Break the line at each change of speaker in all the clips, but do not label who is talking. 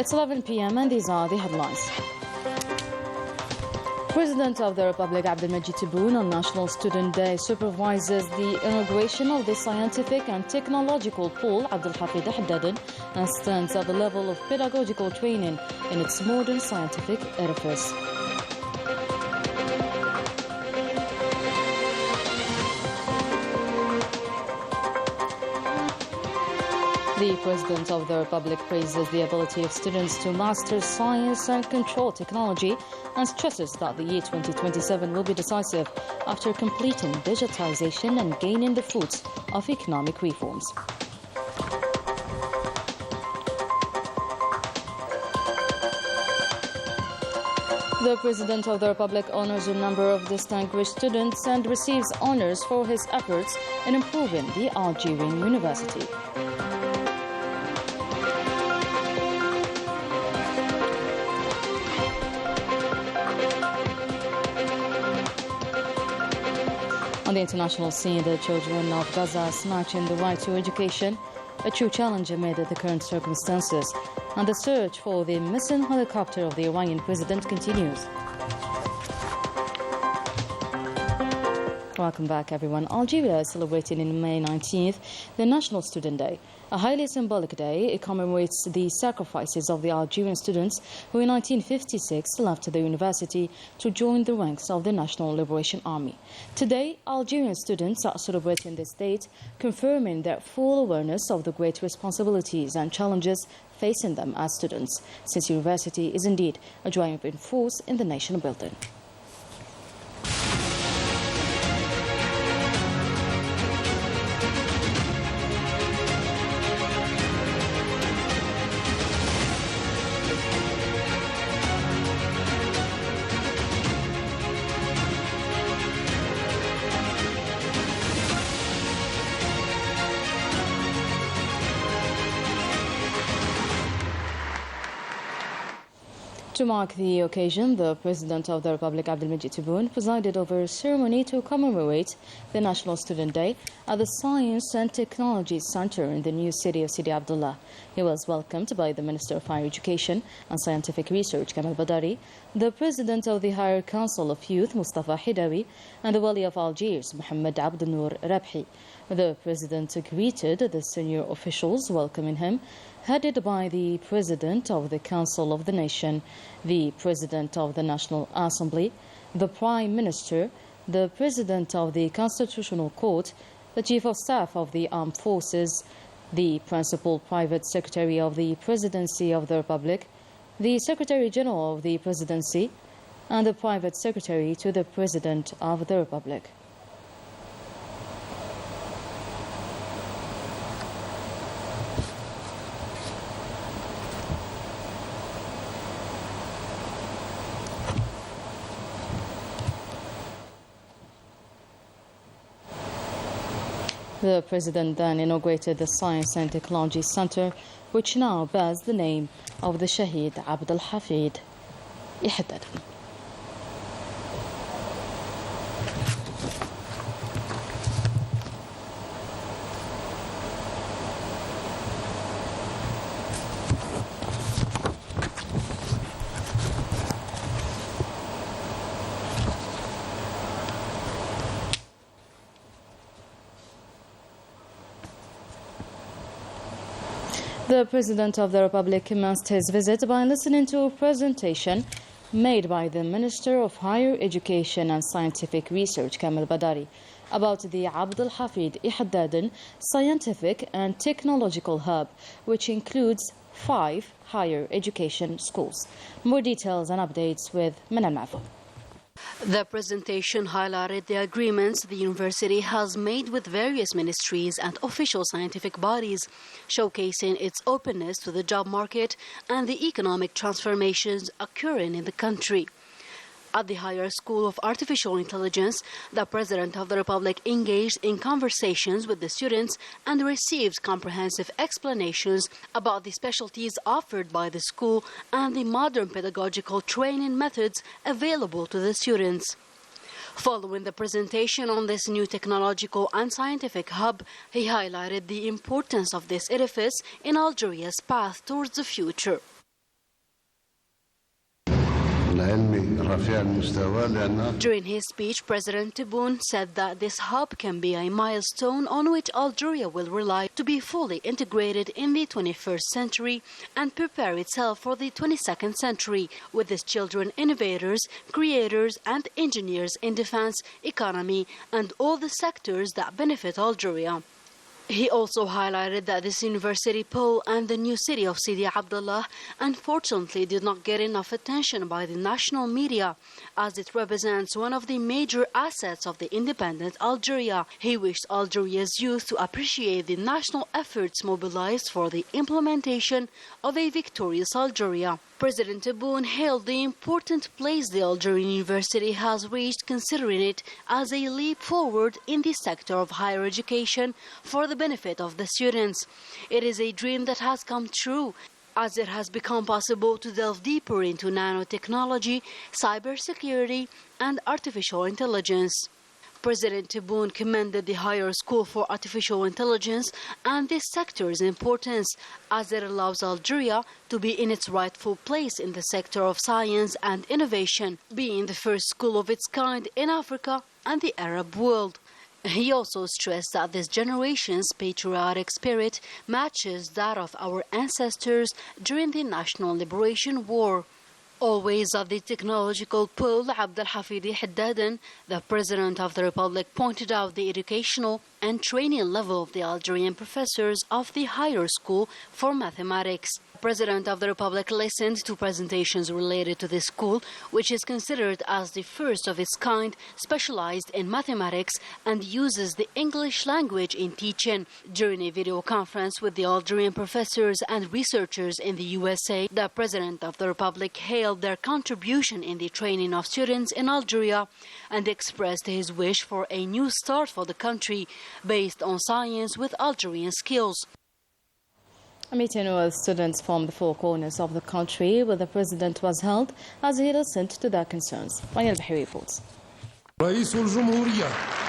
It's 11 p.m. and these are the headlines. President of the Republic Abdelmajid Tebboune on National Student Day supervises the inauguration of the scientific and technological pool Abdelhafid Ihdaden and stands at the level of pedagogical training in its modern scientific edifice. The President of the Republic praises the ability of students to master science and control technology and stresses that the year 2027 will be decisive after completing digitization and gaining the fruits of economic reforms. The President of the Republic honors a number of distinguished students and receives honors for his efforts in improving the Algerian university. On the international scene, the children of Gaza are snatching the right to education, a true challenge amid the current circumstances, and the search for the missing helicopter of the Iranian president continues. Welcome back, everyone. Algeria is celebrating on May 19th the National Student Day, a highly symbolic day. It commemorates the sacrifices of the Algerian students who in 1956 left the university to join the ranks of the National Liberation Army. Today, Algerian students are celebrating this date, confirming their full awareness of the great responsibilities and challenges facing them as students, since university is indeed a driving force in the nation building. To mark the occasion, the President of the Republic, Abdelmajid Tebboune, presided over a ceremony to commemorate the National Student Day at the Science and Technology Center in the new city of Sidi Abdullah. He was welcomed by the Minister of Higher Education and Scientific Research, Canal, the President of the Higher Council of Youth, Mustafa Hidawi, and the Wali of Algiers, Mohammed Abdelnour Rabhi. The President greeted the senior officials, welcoming him, headed by the President of the Council of the Nation, the President of the National Assembly, the Prime Minister, the President of the Constitutional Court, the Chief of Staff of the Armed Forces, the Principal Private Secretary of the Presidency of the Republic, the Secretary General of the Presidency, and the Private Secretary to the President of the Republic. The President then inaugurated the Science and Technology Center, which now bears the name of the Shaheed Abdelhafid Ihdaden. The President of the Republic commenced his visit by listening to a presentation made by the Minister of Higher Education and Scientific Research, Kamal Badari, about the Abdelhafid Ihdaden Scientific and Technological Hub, which includes 5 higher education schools. More details and updates with Manal Mafou.
The presentation highlighted the agreements the university has made with various ministries and official scientific bodies, showcasing its openness to the job market and the economic transformations occurring in the country. At the Higher School of Artificial Intelligence, the President of the Republic engaged in conversations with the students and received comprehensive explanations about the specialties offered by the school and the modern pedagogical training methods available to the students. Following the presentation on this new technological and scientific hub, he highlighted the importance of this edifice in Algeria's path towards the future.
العلمي رفيع المستوى لأن
During his speech, President Tebboune said that this hub can be a milestone on which Algeria will rely to be fully integrated in the 21st century and prepare itself for the 22nd century, with its children innovators, creators and engineers in defense, economy and all the sectors that benefit Algeria. He also highlighted that this university pole and the new city of Sidi Abdullah unfortunately did not get enough attention by the national media, as it represents one of the major assets of the independent Algeria. He wished Algeria's youth to appreciate the national efforts mobilized for the implementation of a victorious Algeria. President Tebboune hailed the important place the Algerian University has reached, considering it as a leap forward in the sector of higher education for the benefit of the students. It is a dream that has come true, as it has become possible to delve deeper into nanotechnology, cybersecurity, and artificial intelligence. President Tebboune commended the Higher School for Artificial Intelligence and this sector's importance, as it allows Algeria to be in its rightful place in the sector of science and innovation, being the first school of its kind in Africa and the Arab world. He also stressed that this generation's patriotic spirit matches that of our ancestors during the National Liberation War. Always at the technological pole, Abdel Hafidi Haddaden, the President of the Republic, pointed out the educational and training level of the Algerian professors of the Higher School for Mathematics. The President of the Republic listened to presentations related to this school, which is considered as the first of its kind, specialized in mathematics, and uses the English language in teaching. During a video conference with the Algerian professors and researchers in the USA, the President of the Republic hailed their contribution in the training of students in Algeria and expressed his wish for a new start for the country based on science with Algerian skills.
A meeting with students from the four corners of the country where the president was held as he listened to their concerns. Ryan Bahiri reports.
رئيس الجمهورية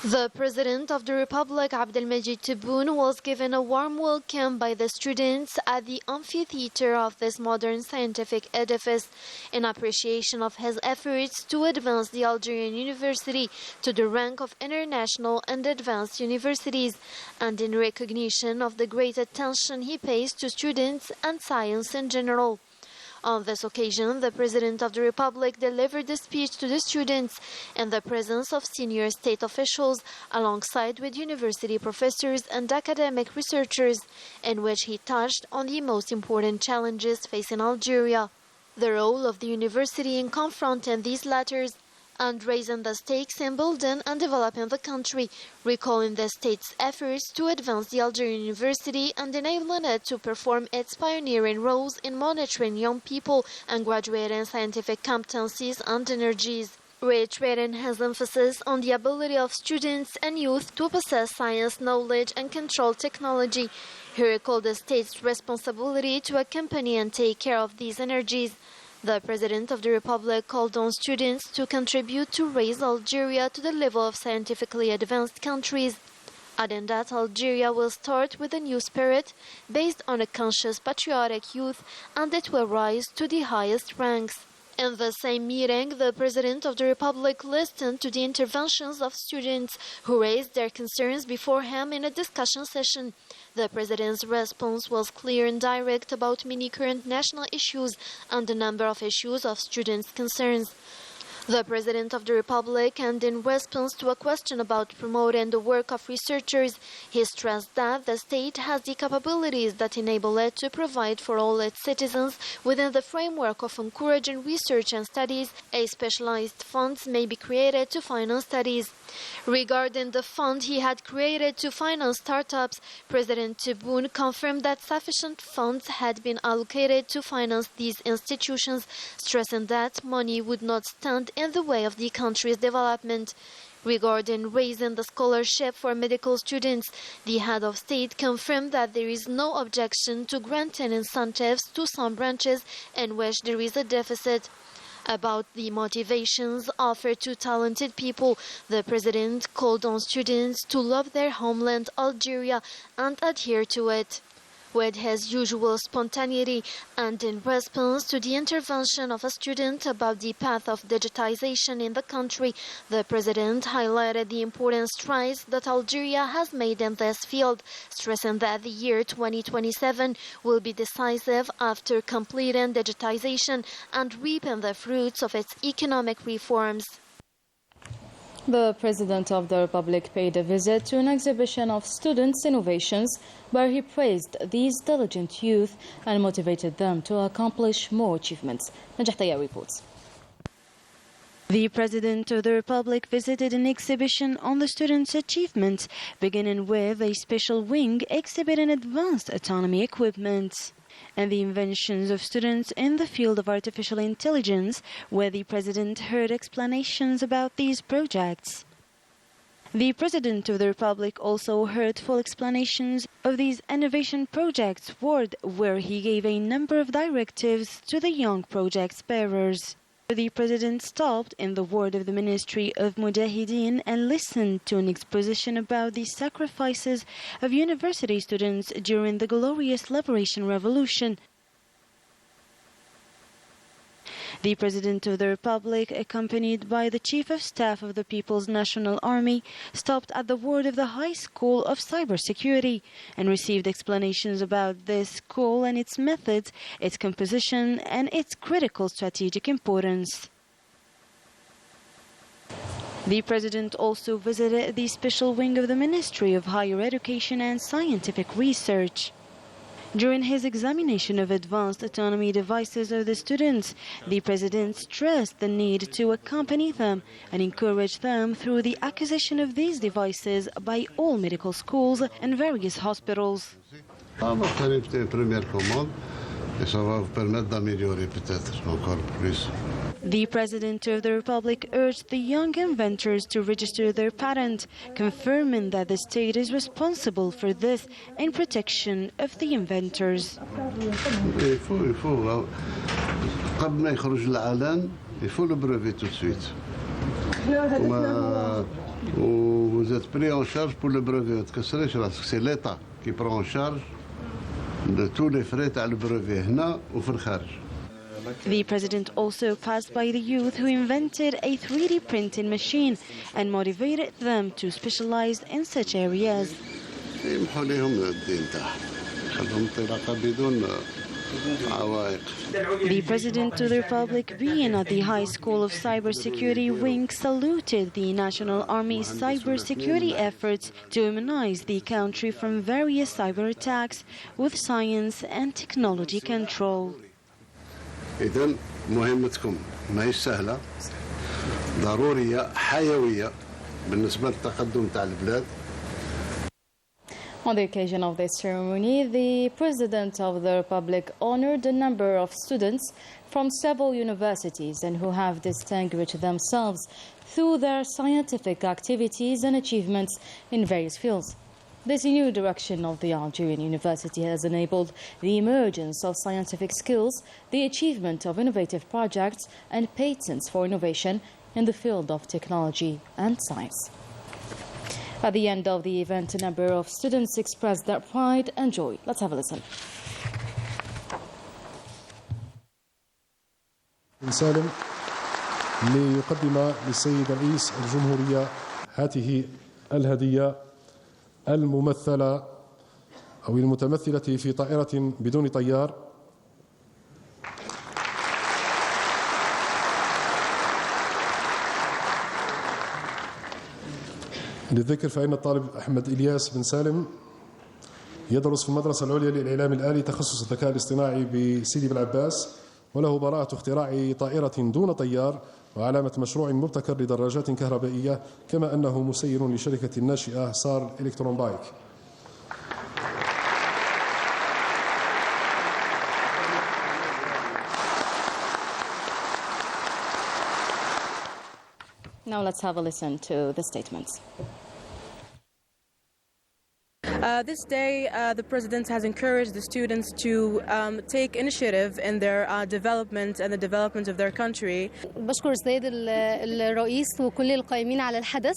The President of the Republic, Abdelmajid Tebboune, was given a warm welcome by the students at the amphitheater of this modern scientific edifice in appreciation of his efforts to advance the Algerian University to the rank of international and advanced universities, and in recognition of the great attention he pays to students and science in general. On this occasion, the President of the Republic delivered a speech to the students in the presence of senior state officials, alongside with university professors and academic researchers, in which he touched on the most important challenges facing Algeria, the role of the university in confronting these latters, and raising the stakes in building and developing the country, recalling the state's efforts to advance the Algerian University and enabling it to perform its pioneering roles in monitoring young people and graduating scientific competencies and energies. Reiterating his emphasis on the ability of students and youth to possess science knowledge and control technology, he recalled the state's responsibility to accompany and take care of these energies. The President of the Republic called on students to contribute to raise Algeria to the level of scientifically advanced countries, adding that Algeria will start with a new spirit based on a conscious patriotic youth, and it will rise to the highest ranks. In the same meeting, the President of the Republic listened to the interventions of students who raised their concerns before him in a discussion session. The President's response was clear and direct about many current national issues and a number of issues of students' concerns. The President of the Republic, and in response to a question about promoting the work of researchers, he stressed that the state has the capabilities that enable it to provide for all its citizens within the framework of encouraging research and studies. A specialized fund may be created to finance studies. Regarding the fund he had created to finance startups, President Tebboune confirmed that sufficient funds had been allocated to finance these institutions, stressing that money would not stand in the way of the country's development. Regarding raising the scholarship for medical students, the head of state confirmed that there is no objection to granting incentives to some branches in which there is a deficit. About the motivations offered to talented people, the president called on students to love their homeland, Algeria, and adhere to it. With his usual spontaneity and in response to the intervention of a student about the path of digitization in the country, the president highlighted the important strides that Algeria has made in this field, stressing that the year 2027 will be decisive after completing digitization and reaping the fruits of its economic reforms.
The President of the Republic paid a visit to an exhibition of students' innovations where he praised these diligent youth and motivated them to accomplish more achievements. Najah reports.
The President of the Republic visited an exhibition on the students' achievements, beginning with a special wing exhibiting advanced autonomy equipment and the inventions of students in the field of artificial intelligence, where the President heard explanations about these projects. The President of the Republic also heard full explanations of these innovation projects, where he gave a number of directives to the young project bearers. The President stopped in the ward of the Ministry of Mujahideen and listened to an exposition about the sacrifices of university students during the glorious Liberation Revolution. The President of the Republic, accompanied by the Chief of Staff of the People's National Army, stopped at the ward of the High School of Cybersecurity and received explanations about this school and its methods, its composition, and its critical strategic importance. The President also visited the special wing of the Ministry of Higher Education and Scientific Research. During his examination of advanced autonomy devices of the students, the President stressed the need to accompany them and encourage them through the acquisition of these devices by all medical schools and various hospitals. The President of the Republic urged the young inventors to register their patent, confirming that the state is responsible for this in protection of the inventors.
قبل ما يخرج للعلن يفو لو بريفي tout de suite. Vous êtes pris en charge pour le brevet. ما تكسريش راسك، c'est l'État qui prend en charge de tous les frais تاع le brevet هنا وفي الخارج.
The President also passed by the youth who invented a 3D printing machine and motivated them to specialize in such areas.
يمحوا لهم الدين تاعهم، خلهم انطلاقة بدون عوائق.
The President of the Republic, being at the High School of Cybersecurity Wing, saluted the National Army's cybersecurity efforts to immunize the country from various cyber attacks with science and technology control.
إذن مهمتكم ماهيش سهلة، ضرورية، حيوية بالنسبة للتقدم تاع البلاد.
On the occasion of this ceremony, the President of the Republic honored a number of students from several universities and who have distinguished themselves through their scientific activities and achievements in various fields. This new direction of the Algerian University has enabled the emergence of scientific skills, the achievement of innovative projects, and patents for innovation in the field of technology and science. At the end of the event, a number of students expressed their pride and joy. Let's have a listen.
سالم ليقدم للسيد رئيس الجمهورية هذه الهدية الممثلة أو المتمثلة في طائرة بدون طيار. للذكر فإن الطالب أحمد إلياس بن سالم يدرس في المدرسة العليا للإعلام الآلي تخصص الذكاء الاصطناعي بسيدي بالعباس، وله براءة اختراع طائرة دون طيار وعلامة مشروع مبتكر لدراجات كهربائية، كما أنه مسير لشركة الناشئة صار إلكترون بايك.
Now let's have a listen to the statements.
This day, the President has encouraged the students to take initiative in their development and the development of their country.
بشكر السيد الرئيس وكل القائمين على الحدث.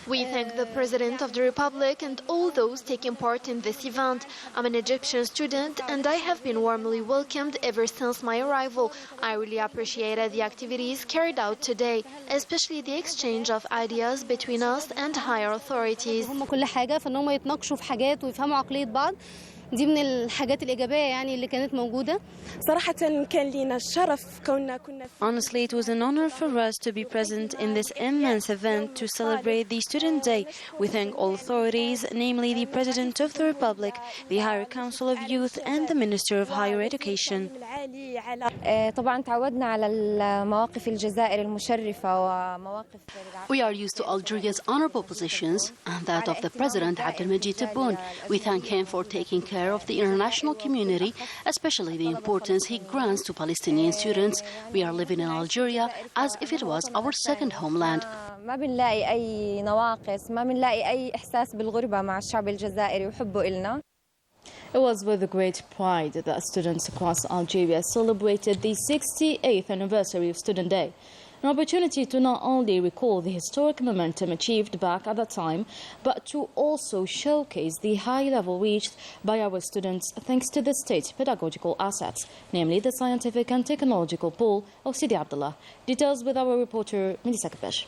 We thank the President of the Republic and all those taking part in this event. I'm an Egyptian student and I have been warmly welcomed ever since my arrival. I really appreciated the activities carried out today, especially the exchange of ideas between us and higher authorities.
هم كل حاجة فإنهم يتناقشوا في حاجات ويفهموا عقلية بعض. دي من الحاجات الإيجابية يعني اللي كانت موجودة.
صراحة كان لينا الشرف كنا
Honestly, it was an honor for us to be present in this immense event to celebrate the Student Day. We thank all authorities, namely the President of the Republic, the Higher Council of Youth and the Minister of Higher Education.
طبعا تعودنا على المواقف الجزائر المشرفة ومواقف.
We are used to Algeria's honorable positions and that of the President Abdelmajid Tebboune. We thank him for taking care of the international community, especially the importance he grants to Palestinian students. We are living in Algeria as if it was our second homeland.
ما بنلاقي أي نواقص، ما بنلاقي أي إحساس بالغربة مع الشعب الجزائري وحبه إلنا.
It was with great pride that students across Algeria celebrated the 68th anniversary of Student Day, an opportunity to not only recall the historic momentum achieved back at that time, but to also showcase the high level reached by our students thanks to the state's pedagogical assets, namely the scientific and technological pool of Sidi Abdullah. Details with our reporter Melissa Kapesh.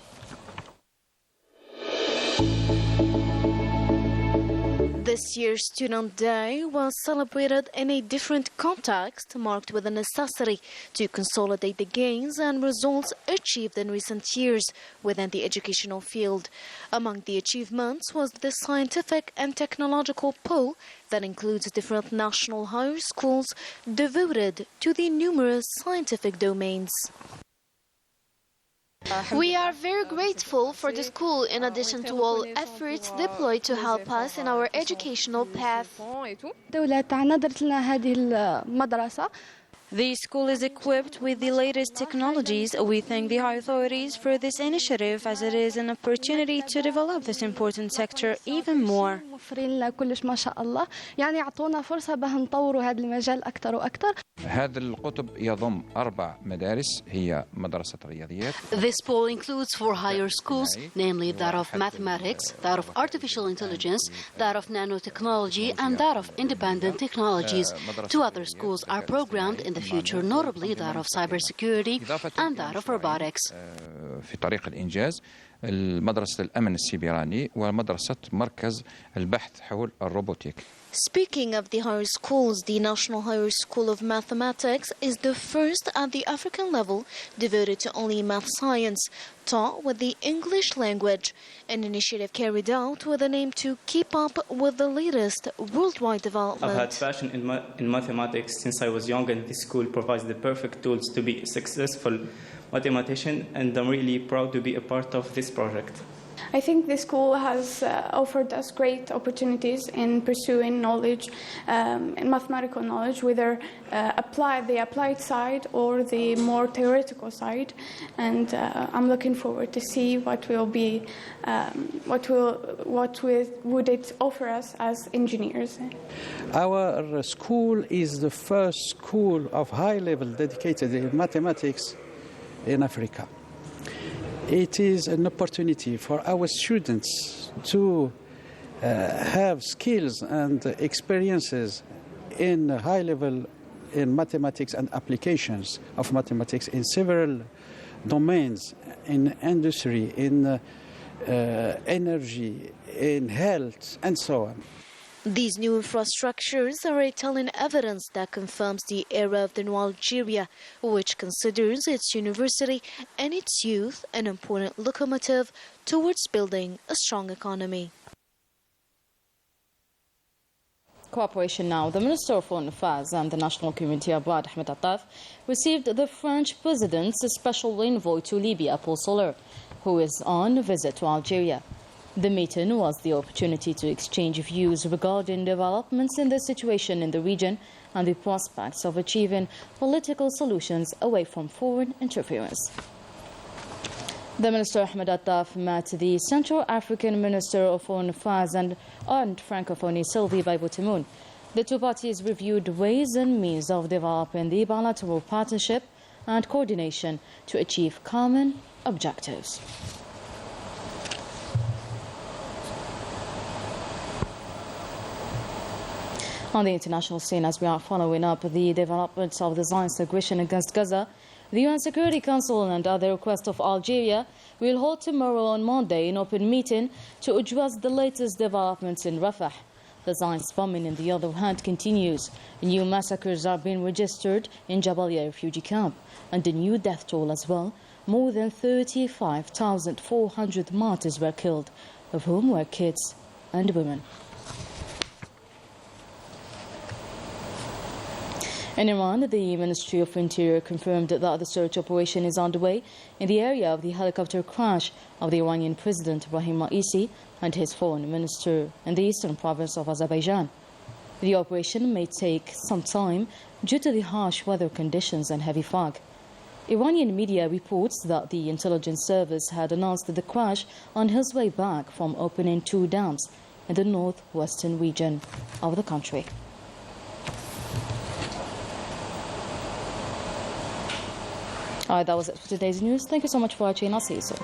This year's Student Day was celebrated in a different context, marked with the necessity to consolidate the gains and results achieved in recent years within the educational field. Among the achievements was the scientific and technological pole that includes different national higher schools devoted to the numerous scientific domains. We are very grateful for the school in addition to all efforts deployed to help us in our educational path.
The school is equipped with the latest technologies. We thank the high authorities for this initiative as it is an opportunity to develop this important sector even more.
هذا القطب يضم 4 مدارس هي مدرسة الرياضيات.
This poll includes 4 higher schools, namely that of mathematics, that of artificial intelligence, that of nanotechnology, and that of independent technologies. 2 other schools are programmed in the future, notably that of cybersecurity and that of robotics.
في طريق الإنجاز مدرسة الأمن السيبراني ومدرسة مركز البحث حول الروبوتيك.
Speaking of the higher schools, the National Higher School of Mathematics is the first at the African level devoted to only math science, taught with the English language, an initiative carried out with an aim to keep up with the latest worldwide development.
I've had passion in mathematics since I was young, and this school provides the perfect tools to be a successful mathematician, and I'm really proud to be a part of this project.
I think the school has offered us great opportunities in pursuing knowledge, and mathematical knowledge, whether the applied side or the more theoretical side. And I'm looking forward to see what would it offer us as engineers.
Our school is the first school of high level dedicated in mathematics in Africa. It is an opportunity for our students to have skills and experiences in high level in mathematics and applications of mathematics in several domains, in industry, in energy, in health, and so on.
These new infrastructures are a telling evidence that confirms the era of the new Algeria, which considers its university and its youth an important locomotive towards building a strong economy.
Cooperation now. The Minister of Foreign Affairs and the National Community Abroad, Ahmed Attaf, received the French President's special envoy to Libya, Paul Soler, who is on a visit to Algeria. The meeting was the opportunity to exchange views regarding developments in the situation in the region and the prospects of achieving political solutions away from foreign interference. The Minister Ahmed Attaf met the Central African Minister of Foreign Affairs and Francophonie, Sylvie Baibo-Timoun. The two parties reviewed ways and means of developing the bilateral partnership and coordination to achieve common objectives. On the international scene, as we are following up the developments of the Zionist aggression against Gaza, the UN Security Council and at the request of Algeria will hold tomorrow on Monday an open meeting to address the latest developments in Rafah. The Zionist bombing, on the other hand, continues. New massacres are being registered in Jabalia refugee camp, and a new death toll as well. More than 35,400 martyrs were killed, of whom were kids and women. In Iran, the Ministry of Interior confirmed that the search operation is underway in the area of the helicopter crash of the Iranian President Ibrahim Raisi and his foreign minister in the eastern province of Azerbaijan. The operation may take some time due to the harsh weather conditions and heavy fog. Iranian media reports that the intelligence service had announced the crash on his way back from opening 2 dams in the northwestern region of the country. All right, that was it for today's news. Thank you so much for watching. I'll see you soon.